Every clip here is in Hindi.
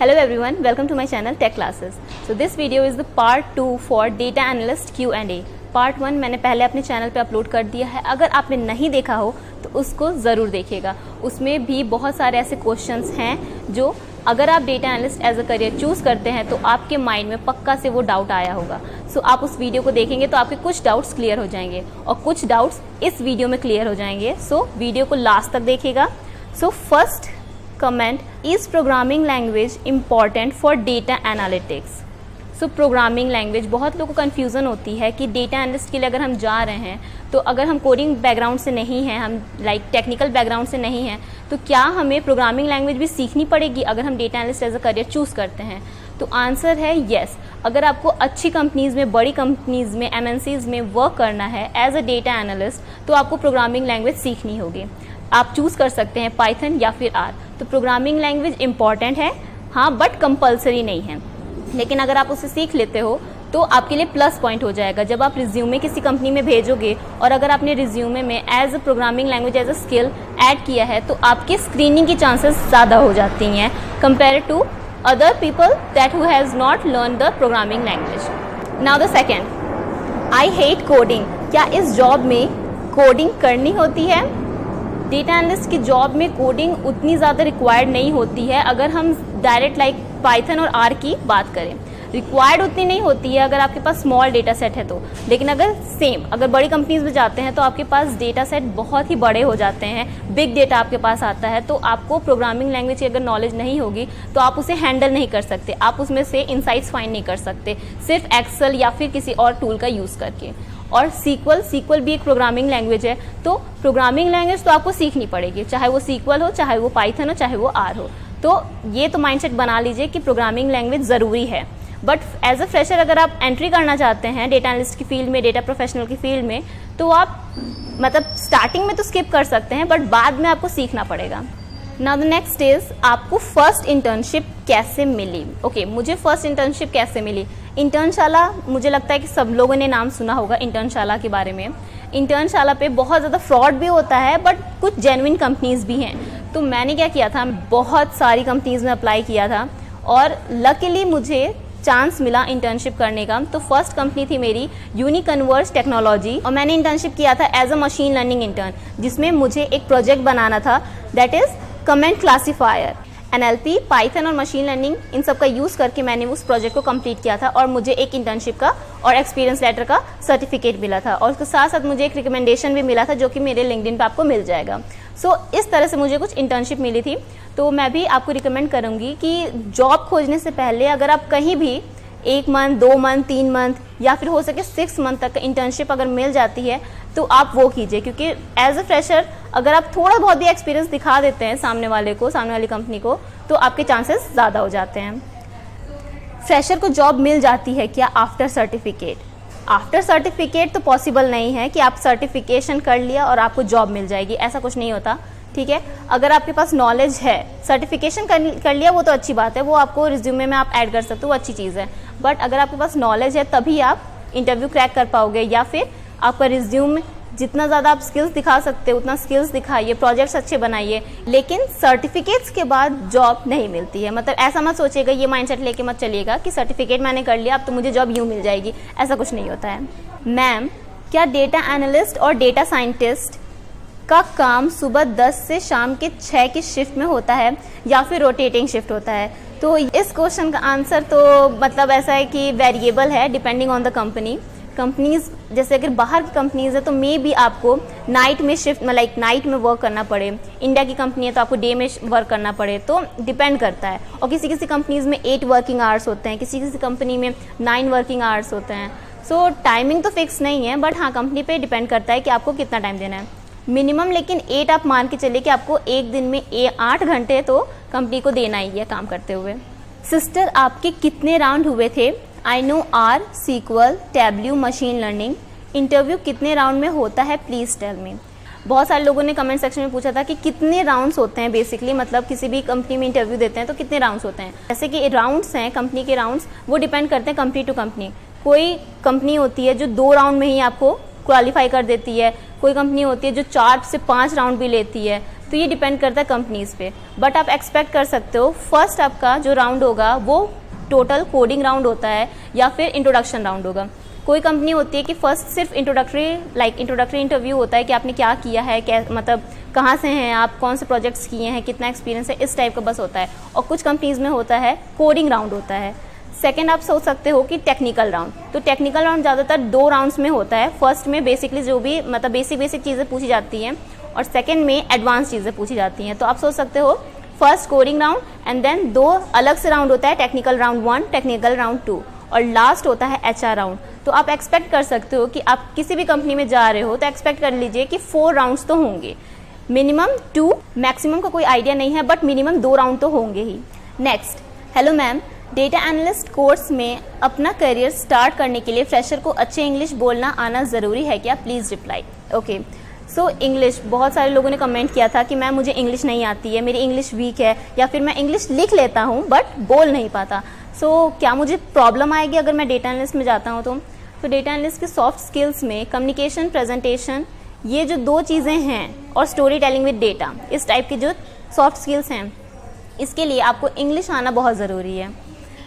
Hello everyone, welcome to my channel Tech Classes. So this video is the part 2 for Data Analyst Q&A. Part 1 मैंने पहले अपने चैनल पे अपलोड कर दिया है. अगर आपने नहीं देखा हो तो उसको ज़रूर देखिएगा. उसमें भी बहुत सारे ऐसे क्वेश्चंस हैं जो अगर आप data analyst as a career choose करते हैं तो आपके माइंड में पक्का से वो डाउट आया होगा. सो आप उस वीडियो को देखेंगे तो आपके कुछ डाउट्स क्लियर हो जाएंगे और कुछ डाउट्स इस वीडियो में क्लियर हो जाएंगे. सो वीडियो को लास्ट तक देखिएगा. So first comment, is programming language important for data analytics. So programming language, बहुत लोगों को कन्फ्यूज़न होती है कि डेटा एनालिस्ट के लिए अगर हम जा रहे हैं तो अगर हम कोडिंग बैकग्राउंड से नहीं हैं, हम टेक्निकल बैकग्राउंड से नहीं हैं, तो क्या हमें प्रोग्रामिंग लैंग्वेज भी सीखनी पड़ेगी अगर हम data analyst as a career choose करते हैं. तो आंसर है येस. अगर आपको अच्छी कंपनीज़ में, बड़ी कंपनीज़ में, MNCs में वर्क करना है एज अ डेटा एनालिस्ट तो आपको प्रोग्रामिंग लैंग्वेज सीखनी होगी. आप चूज़ कर सकते हैं पाइथन या फिर आर. तो प्रोग्रामिंग लैंग्वेज इंपॉर्टेंट है हाँ, बट कंपलसरी नहीं है. लेकिन अगर आप उसे सीख लेते हो तो आपके लिए प्लस पॉइंट हो जाएगा. जब आप रिज्यूमे किसी कंपनी में भेजोगे और अगर आपने रिज्यूमे में as a programming language as a skill add किया है तो आपकी स्क्रीनिंग की चांसेस ज़्यादा हो जाती हैं compare to other people that who has not learn the programming language. Now the second, I hate coding. क्या इस जॉब में कोडिंग करनी होती है? डेटा एनालिस्ट की जॉब में कोडिंग उतनी ज़्यादा रिक्वायर्ड नहीं होती है. अगर हम डायरेक्ट पाइथन और आर की बात करें, रिक्वायर्ड उतनी नहीं होती है अगर आपके पास स्मॉल डेटा सेट है तो. लेकिन अगर बड़ी कंपनीज में जाते हैं तो आपके पास डेटा सेट बहुत ही बड़े हो जाते हैं, बिग डेटा आपके पास आता है, तो आपको प्रोग्रामिंग लैंग्वेज की अगर नॉलेज नहीं होगी तो आप उसे हैंडल नहीं कर सकते, आप उसमें से इनसाइट्स फाइंड नहीं कर सकते सिर्फ एक्सेल या फिर किसी और टूल का यूज़ करके. और सीक्वल भी एक प्रोग्रामिंग लैंग्वेज है. तो प्रोग्रामिंग लैंग्वेज तो आपको सीखनी पड़ेगी, चाहे वो सीक्वल हो, चाहे वो पाइथन हो, चाहे वो आर हो. तो ये तो माइंडसेट बना लीजिए कि प्रोग्रामिंग लैंग्वेज ज़रूरी है. बट एज अ फ्रेशर अगर आप एंट्री करना चाहते हैं डेटा एनालिस्ट की फील्ड में, डेटा प्रोफेशनल की फील्ड में, तो आप स्टार्टिंग में तो स्किप कर सकते हैं बट बाद में आपको सीखना पड़ेगा. नाउ द नेक्स्ट इज, आपको फर्स्ट इंटर्नशिप कैसे मिली? ओके, मुझे फर्स्ट इंटर्नशिप कैसे मिली? इंटर्नशाला, मुझे लगता है कि सब लोगों ने नाम सुना होगा इंटर्नशाला के बारे में. इंटर्नशाला पे बहुत ज़्यादा फ्रॉड भी होता है बट कुछ जेन्युइन कंपनीज भी हैं. तो मैंने क्या किया था, बहुत सारी कंपनीज में अप्लाई किया था और लकीली मुझे चांस मिला इंटर्नशिप करने का. तो फर्स्ट कंपनी थी मेरी यूनिकन्वर्स टेक्नोलॉजी और मैंने इंटर्नशिप किया था as a machine learning intern, जिसमें मुझे एक प्रोजेक्ट बनाना था that is comment classifier. NLP, Python और मशीन लर्निंग, इन सब का यूज़ करके मैंने उस प्रोजेक्ट को कंप्लीट किया था और मुझे एक इंटर्नशिप का और एक्सपीरियंस लेटर का सर्टिफिकेट मिला था और उसके साथ साथ मुझे एक रिकमेंडेशन भी मिला था जो कि मेरे लिंक्डइन पे आपको मिल जाएगा. सो इस तरह से मुझे कुछ इंटर्नशिप मिली थी. तो मैं भी आपको रिकमेंड करूँगी कि जॉब खोजने से पहले अगर आप कहीं भी 1 मंथ, 2 मंथ, 3 मंथ या फिर हो सके 6 मंथ तक इंटर्नशिप अगर मिल जाती है तो आप वो कीजिए, क्योंकि एज अ फ्रेशर अगर आप थोड़ा बहुत भी एक्सपीरियंस दिखा देते हैं सामने वाले को, सामने वाली कंपनी को, तो आपके चांसेस ज़्यादा हो जाते हैं. फ्रेशर को जॉब मिल जाती है क्या आफ्टर सर्टिफिकेट? आफ्टर सर्टिफिकेट तो पॉसिबल नहीं है कि आप सर्टिफिकेशन कर लिया और आपको जॉब मिल जाएगी, ऐसा कुछ नहीं होता. ठीक है, अगर आपके पास नॉलेज है, सर्टिफिकेशन कर लिया वो तो अच्छी बात है, वो आपको रिज्यूमे में आप ऐड कर सकते हो, वो अच्छी चीज़ है. बट अगर आपके पास नॉलेज है तभी आप इंटरव्यू क्रैक कर पाओगे, या फिर आपका रिज्यूम जितना ज़्यादा आप स्किल्स दिखा सकते हो उतना स्किल्स दिखाइए, प्रोजेक्ट्स अच्छे बनाइए. लेकिन सर्टिफिकेट्स के बाद जॉब नहीं मिलती है. ऐसा मत सोचिएगा, ये माइंडसेट लेके मत चलिएगा कि सर्टिफिकेट मैंने कर लिया अब तो मुझे जॉब यूँ मिल जाएगी, ऐसा कुछ नहीं होता है. मैम, क्या डेटा एनालिस्ट और डेटा साइंटिस्ट का काम सुबह 10 से शाम के 6 की शिफ्ट में होता है या फिर रोटेटिंग शिफ्ट होता है? तो इस क्वेश्चन का आंसर तो ऐसा है कि वेरिएबल है depending on the company. Companies जैसे अगर बाहर की कंपनीज है तो मे बी आपको नाइट में शिफ्ट नाइट में वर्क करना पड़े. इंडिया की कंपनी है तो आपको डे में वर्क करना पड़े, तो डिपेंड करता है. और किसी कंपनीज में 8 वर्किंग आवर्स होते हैं, किसी कंपनी में 9 वर्किंग आवर्स होते हैं. सो टाइमिंग तो फिक्स नहीं है बट हाँ, कंपनी पे डिपेंड करता है कि आपको कितना टाइम देना है. मिनिमम लेकिन 8 आप मान के चलिए कि आपको एक दिन में 8 घंटे तो कंपनी को देना ही है काम करते हुए. सिस्टर, आपके कितने राउंड हुए थे? I know R, SQL, Tableau, machine learning. Interview कितने राउंड में होता है, प्लीज़ टेल मी. बहुत सारे लोगों ने कमेंट सेक्शन में पूछा था कि कितने राउंड्स होते हैं बेसिकली, किसी भी कंपनी में इंटरव्यू देते हैं तो कितने राउंड्स होते हैं. जैसे कि राउंड्स हैं, कंपनी के राउंड्स, वो डिपेंड करते हैं कंपनी टू कंपनी. कोई कंपनी होती है जो 2 राउंड में ही आपको क्वालिफाई कर देती है, कोई कंपनी होती है जो 4 से 5 राउंड भी लेती है. तो ये डिपेंड करता है कंपनीज़ पे, बट आप एक्सपेक्ट कर सकते हो फर्स्ट आपका जो राउंड होगा वो टोटल कोडिंग राउंड होता है या फिर इंट्रोडक्शन राउंड होगा। कोई कंपनी होती है कि फर्स्ट सिर्फ इंट्रोडक्टरी इंटरव्यू होता है कि आपने क्या किया है, क्या मतलब कहाँ से हैं आप, कौन से प्रोजेक्ट्स किए हैं, कितना एक्सपीरियंस है, इस टाइप का बस होता है। और कुछ कंपनीज़ में होता है कोडिंग राउंड होता है। सेकंड आप सोच सकते हो कि टेक्निकल राउंड, तो टेक्निकल राउंड ज़्यादातर 2 राउंड्स में होता है। फर्स्ट में बेसिकली जो भी मतलब बेसिक चीज़ें पूछी जाती हैं और सेकंड में एडवांस चीज़ें पूछी जाती हैं। तो आप सोच सकते हो first coding round and then 2 अलग से राउंड होता है, टेक्निकल राउंड 1, टेक्निकल राउंड 2 और लास्ट होता है HR राउंड। तो आप एक्सपेक्ट कर सकते हो कि आप किसी भी कंपनी में जा रहे हो तो एक्सपेक्ट कर लीजिए कि 4 राउंड्स तो होंगे, मिनिमम 2, मैक्सिमम का कोई आइडिया नहीं है बट मिनिमम 2 राउंड तो होंगे ही। Next, hello ma'am, data analyst course में अपना करियर स्टार्ट करने के लिए फ्रेशर को अच्छे इंग्लिश बोलना आना ज़रूरी है क्या? Please reply. Okay, so English, बहुत सारे लोगों ने कमेंट किया था कि मैम मुझे इंग्लिश नहीं आती है, मेरी इंग्लिश वीक है, या फिर मैं इंग्लिश लिख लेता हूँ बट बोल नहीं पाता। सो क्या मुझे प्रॉब्लम आएगी अगर मैं डेटा एनालिस्ट में जाता हूँ? तो डेटा एनालिस्ट के सॉफ्ट स्किल्स में कम्युनिकेशन, प्रेजेंटेशन, ये जो 2 चीज़ें हैं और स्टोरी टेलिंग विद डेटा, इस टाइप की जो सॉफ्ट स्किल्स हैं, इसके लिए आपको इंग्लिश आना बहुत ज़रूरी है।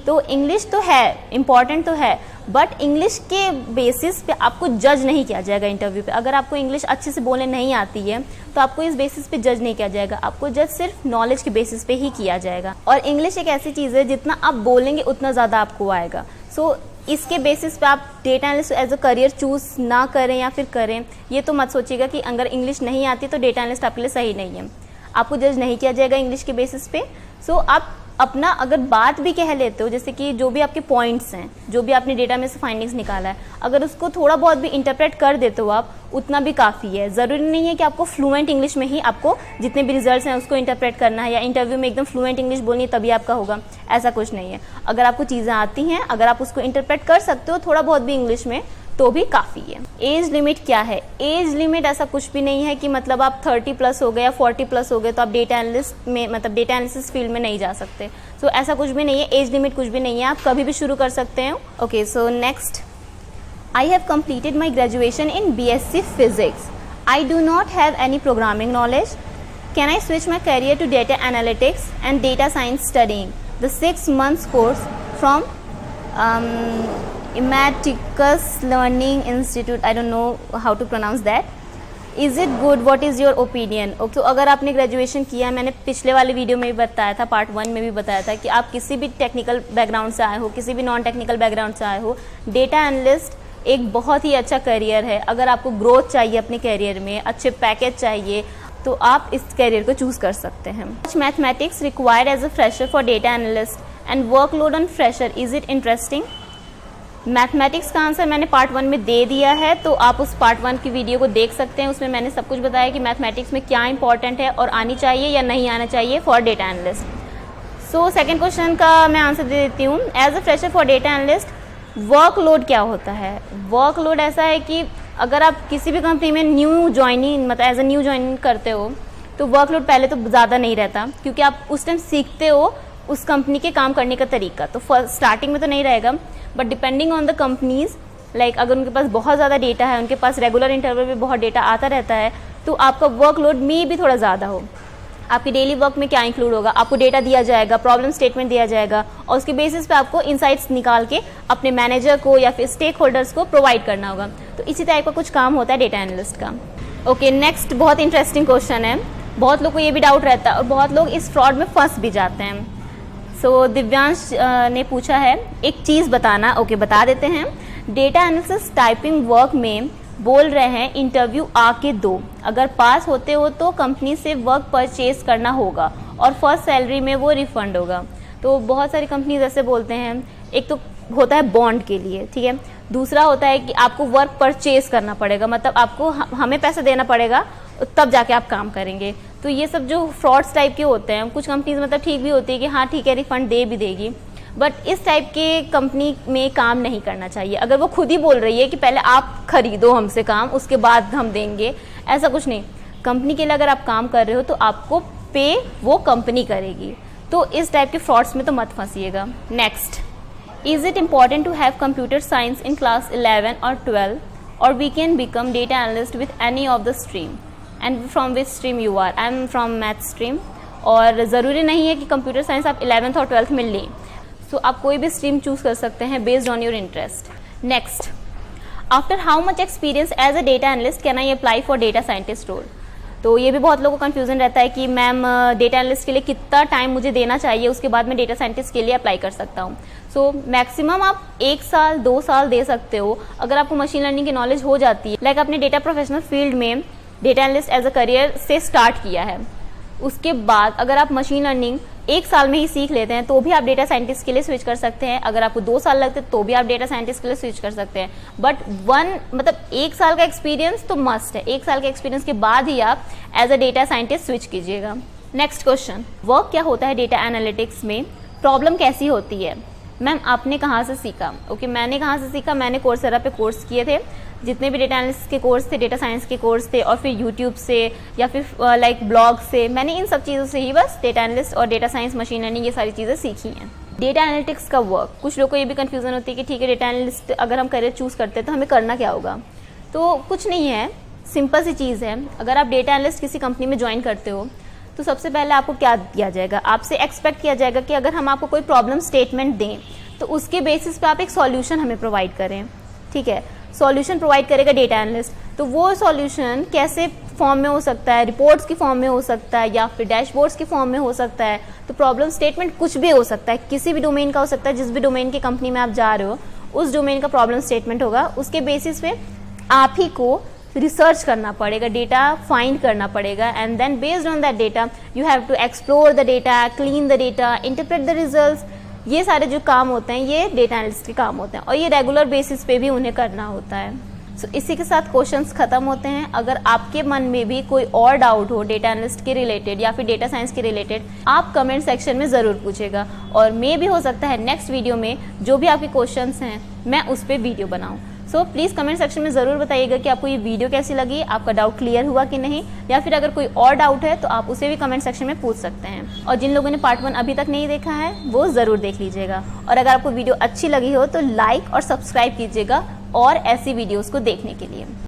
तो इंग्लिश तो है, इम्पॉर्टेंट तो है, बट इंग्लिश के बेसिस पे आपको जज नहीं किया जाएगा इंटरव्यू पे। अगर आपको इंग्लिश अच्छे से बोलने नहीं आती है तो आपको इस बेसिस पे जज नहीं किया जाएगा, आपको जज सिर्फ नॉलेज के बेसिस पे ही किया जाएगा। और इंग्लिश एक ऐसी चीज़ है जितना आप बोलेंगे उतना ज़्यादा आपको आएगा। सो इसके बेसिस पे आप data analyst as a career choose ना करें या फिर करें, ये तो मत सोचिएगा कि अगर इंग्लिश नहीं आती तो डेटा एनालिस्ट आपके लिए सही नहीं है। आपको जज नहीं किया जाएगा इंग्लिश के बेसिस पे। सो आप अपना अगर बात भी कह लेते हो, जैसे कि जो भी आपके पॉइंट्स हैं, जो भी आपने डेटा में से फाइंडिंग्स निकाला है, अगर उसको थोड़ा बहुत भी इंटरप्रेट कर देते हो आप, उतना भी काफ़ी है। ज़रूरी नहीं है कि आपको फ्लुएंट इंग्लिश में ही आपको जितने भी रिजल्ट्स हैं उसको इंटरप्रेट करना है या इंटरव्यू में एकदम फ्लुएंट इंग्लिश बोलनी है तभी आपका होगा, ऐसा कुछ नहीं है। अगर आपको चीज़ें आती हैं, अगर आप उसको इंटरप्रेट कर सकते हो थोड़ा बहुत भी इंग्लिश में, तो भी काफ़ी है। एज लिमिट क्या है? एज लिमिट ऐसा कुछ भी नहीं है कि मतलब आप 30+ हो गए या 40+ हो गए तो आप डेटा एनालिस्ट में मतलब डेटा एनालिसिस फील्ड में नहीं जा सकते। सो ऐसा कुछ भी नहीं है, एज लिमिट कुछ भी नहीं है, आप कभी भी शुरू कर सकते हैं। Okay, so next, I have completed my graduation in BSc Physics. I do not have any programming knowledge. Can I switch my career to data analytics and data science studying the 6 months course from Immaticus Learning Institute? I don't know how to pronounce that. Is it good? What is your opinion? Okay, तो अगर आपने ग्रेजुएशन किया है, मैंने पिछले वाले वीडियो में भी बताया था, पार्ट 1 में भी बताया था कि आप किसी भी टेक्निकल बैकग्राउंड से आए हो, किसी भी नॉन टेक्निकल बैकग्राउंड से आए हो, डेटा एनालिस्ट एक बहुत ही अच्छा करियर है। अगर आपको ग्रोथ चाहिए अपने करियर में, अच्छे पैकेज चाहिए, तो आप इस करियर को चूज़ कर सकते हैं। Mathematics required as a fresher for data analyst and workload on fresher, is it interesting? Mathematics का आंसर मैंने पार्ट 1 में दे दिया है, तो आप उस पार्ट 1 की वीडियो को देख सकते हैं। उसमें मैंने सब कुछ बताया कि मैथमेटिक्स में क्या इंपॉर्टेंट है और आनी चाहिए या नहीं आना चाहिए for data analyst. So second question का मैं आंसर दे देती हूँ। As a fresher for data analyst workload क्या होता है? वर्कलोड ऐसा है कि अगर आप किसी भी कंपनी में न्यू ज्वाइनिंग मतलब एज अ न्यू ज्वाइनिंग करते हो तो वर्कलोड पहले तो ज़्यादा नहीं रहता, क्योंकि आप उस टाइम सीखते हो उस कंपनी के काम करने का तरीका। तो स्टार्टिंग में तो नहीं रहेगा, but depending on the companies, like अगर उनके पास बहुत ज़्यादा डेटा है, उनके पास रेगुलर इंटरवल में बहुत डेटा आता रहता है, तो आपका वर्कलोड में भी थोड़ा ज़्यादा हो। आपके डेली वर्क में क्या इंक्लूड होगा? आपको डेटा दिया जाएगा, प्रॉब्लम स्टेटमेंट दिया जाएगा और उसके बेसिस पे आपको इनसाइट्स निकाल के अपने मैनेजर को या फिर स्टेक होल्डर्स को प्रोवाइड करना होगा। तो इसी टाइप का कुछ काम होता है डेटा एनालिस्ट का। ओके, नेक्स्ट बहुत इंटरेस्टिंग क्वेश्चन है। बहुत लोग को ये भी डाउट रहता है और बहुत लोग इस फ्रॉड में फंस भी जाते हैं। सो दिव्यांश ने पूछा है, एक चीज़ बताना। ओके, बता देते हैं। डेटा एनालिसिस टाइपिंग वर्क में बोल रहे हैं इंटरव्यू आके दो, अगर पास होते हो तो कंपनी से वर्क परचेज करना होगा और फर्स्ट सैलरी में वो रिफंड होगा। तो बहुत सारी कंपनीज ऐसे बोलते हैं। एक तो होता है बॉन्ड के लिए, ठीक है। दूसरा होता है कि आपको वर्क परचेज करना पड़ेगा, मतलब आपको हमें पैसा देना पड़ेगा तब जाके आप काम करेंगे। तो ये सब जो फ्रॉड्स टाइप के होते हैं, कुछ कंपनीज मतलब ठीक भी होती है कि हाँ ठीक है रिफंड दे भी देगी, बट इस टाइप के कंपनी में काम नहीं करना चाहिए। अगर वो खुद ही बोल रही है कि पहले आप खरीदो हमसे काम, उसके बाद हम देंगे, ऐसा कुछ नहीं। कंपनी के लिए अगर आप काम कर रहे हो तो आपको पे वो कंपनी करेगी। तो इस टाइप के फ्रॉड्स में तो मत फंसिएगा। Next, is it important to have computer science in class 11 और 12 और we can become data analyst with any of the stream and from which stream you are? I am from math stream. और ज़रूरी नहीं है कि कंप्यूटर साइंस आप 11th और 12th में लें, सो आप कोई भी स्ट्रीम चूज़ कर सकते हैं based on your interest. Next, after how much experience as a data analyst can I apply for data scientist role? तो ये भी बहुत लोगों को कन्फ्यूजन रहता है कि मैम डेटा एनालिस्ट के लिए कितना टाइम मुझे देना चाहिए, उसके बाद मैं डेटा साइंटिस्ट के लिए अप्लाई कर सकता हूँ। सो मैक्सिमम आप 1 साल 2 साल दे सकते हो अगर आपको मशीन लर्निंग की नॉलेज हो जाती है। लाइक आपने डेटा प्रोफेशनल फील्ड में data analyst as a career से स्टार्ट किया है, उसके बाद अगर आप मशीन लर्निंग 1 साल में ही सीख लेते हैं तो भी आप डेटा साइंटिस्ट के लिए स्विच कर सकते हैं। अगर आपको 2 साल लगते तो भी आप डेटा साइंटिस्ट के लिए स्विच कर सकते हैं। बट 1 साल का एक्सपीरियंस तो मस्ट है। 1 साल के एक्सपीरियंस के बाद ही आप as a data scientist switch कीजिएगा। नेक्स्ट क्वेश्चन, वर्क क्या होता है डेटा एनालिटिक्स में? प्रॉब्लम कैसी होती है? मैम आपने कहाँ से सीखा? ओके, मैंने कहाँ से सीखा? मैंने कोर्सेरा पे कोर्स किए थे, जितने भी डेटा एनालिस्ट के कोर्स थे, डेटा साइंस के कोर्स थे, और फिर यूट्यूब से या फिर लाइक ब्लॉग से, मैंने इन सब चीज़ों से ही बस डेटा एनालिस्ट और डेटा साइंस, मशीन लर्निंग, ये सारी चीज़ें सीखी हैं। डेटा एनालिटिक्स का वर्क, कुछ लोगों को ये भी कन्फ्यूजन होती है कि ठीक है डेटा एनालिस्ट अगर हम करियर चूज़ करते हैं तो हमें करना क्या होगा? तो कुछ नहीं है, सिंपल सी चीज़ है। अगर आप डेटा एनालिस्ट किसी कंपनी में ज्वाइन करते हो तो सबसे पहले आपको क्या दिया जाएगा? आपसे एक्सपेक्ट किया जाएगा कि अगर हम आपको कोई प्रॉब्लम स्टेटमेंट दें तो उसके बेसिस पे आप एक सॉल्यूशन हमें प्रोवाइड करें। ठीक है, सॉल्यूशन प्रोवाइड करेगा डेटा एनालिस्ट। तो वो सॉल्यूशन कैसे फॉर्म में हो सकता है? रिपोर्ट्स की फॉर्म में हो सकता है या फिर डैशबोर्ड्स की फॉर्म में हो सकता है। तो प्रॉब्लम स्टेटमेंट कुछ भी हो सकता है, किसी भी डोमेन का हो सकता है। जिस भी डोमेन की कंपनी में आप जा रहे हो उस डोमेन का प्रॉब्लम स्टेटमेंट होगा। उसके बेसिस पे आप ही को रिसर्च करना पड़ेगा, डेटा फाइंड करना पड़ेगा, and then based on that data you have to explore the data, clean the data, interpret the results. ये सारे जो काम होते हैं ये डेटा एनालिस्ट के काम होते हैं और ये रेगुलर बेसिस पे भी उन्हें करना होता है। सो इसी के साथ क्वेश्चंस खत्म होते हैं। अगर आपके मन में भी कोई और डाउट हो डेटा एनालिस्ट के रिलेटेड या फिर डेटा साइंस के रिलेटेड, आप कमेंट सेक्शन में ज़रूर पूछेगा और मे भी हो सकता है नेक्स्ट वीडियो में जो भी आपके क्वेश्चंस हैं मैं उस पर वीडियो बनाऊँ। सो प्लीज़ कमेंट सेक्शन में ज़रूर बताइएगा कि आपको ये वीडियो कैसी लगी, आपका डाउट क्लियर हुआ कि नहीं, या फिर अगर कोई और डाउट है तो आप उसे भी कमेंट सेक्शन में पूछ सकते हैं। और जिन लोगों ने पार्ट 1 अभी तक नहीं देखा है वो ज़रूर देख लीजिएगा। और अगर आपको वीडियो अच्छी लगी हो तो लाइक और सब्सक्राइब कीजिएगा और ऐसी वीडियोज़ को देखने के लिए।